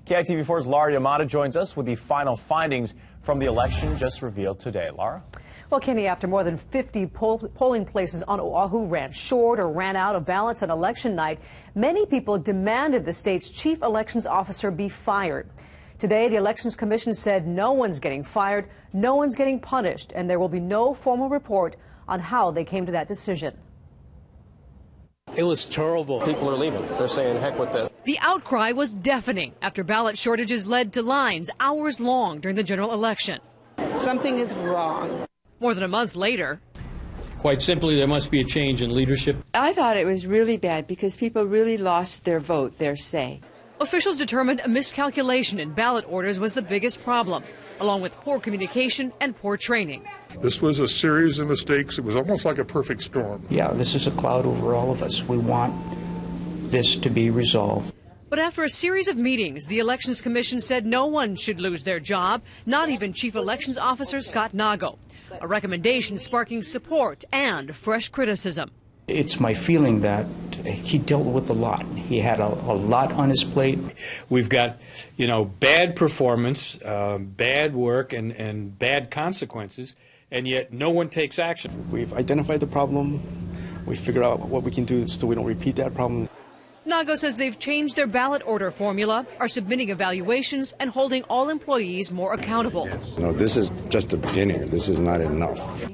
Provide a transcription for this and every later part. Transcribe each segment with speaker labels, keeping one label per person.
Speaker 1: KITV4's Laura Yamada joins us with the final findings from the election just revealed today. Laura?
Speaker 2: Well, Kenny, after more than 50 polling places on Oahu ran short or ran out of ballots on election night, many people demanded the state's chief elections officer be fired. Today, the Elections Commission said no one's getting fired, no one's getting punished, and there will be no formal report on how they came to that decision.
Speaker 3: It was terrible.
Speaker 4: People are leaving. They're saying, heck with this.
Speaker 5: The outcry was deafening after ballot shortages led to lines hours long during the general election.
Speaker 6: Something is wrong.
Speaker 5: More than a month later,
Speaker 3: Quite simply, there must be a change in leadership.
Speaker 6: I thought it was really bad because people really lost their vote, their say.
Speaker 5: officials determined a miscalculation in ballot orders was the biggest problem, along with poor communication and poor training.
Speaker 7: This was a series of mistakes. It was almost like a perfect storm.
Speaker 8: Yeah, this is a cloud over all of us. We want this to be resolved.
Speaker 5: But after a series of meetings, the Elections Commission said no one should lose their job, not even Chief Elections Officer Scott Nago. A recommendation sparking support and fresh criticism.
Speaker 8: It's my feeling that he dealt with a lot. He had a lot on his plate.
Speaker 3: We've got, bad performance, bad work, and bad consequences, and yet no one takes action.
Speaker 9: We've identified the problem. We figured out what we can do so we don't repeat that problem.
Speaker 5: Nago says they've changed their ballot order formula, are submitting evaluations, and holding all employees more accountable.
Speaker 10: No, this is just the beginning. This is not enough.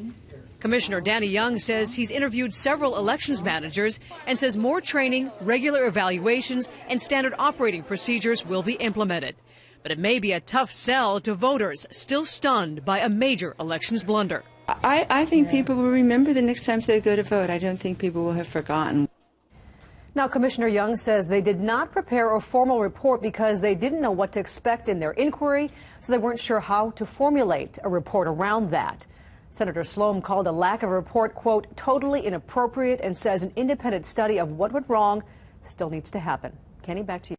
Speaker 5: Commissioner Danny Young says he's interviewed several elections managers and says more training, regular evaluations, and standard operating procedures will be implemented. But it may be a tough sell to voters still stunned by a major elections blunder.
Speaker 6: I think people will remember the next time they go to vote. I don't think people will have forgotten.
Speaker 2: Now, Commissioner Young says they did not prepare a formal report because they didn't know what to expect in their inquiry, so they weren't sure how to formulate a report around that. Senator Sloan called a lack of a report, quote, totally inappropriate, and says an independent study of what went wrong still needs to happen. Kenny, back to you.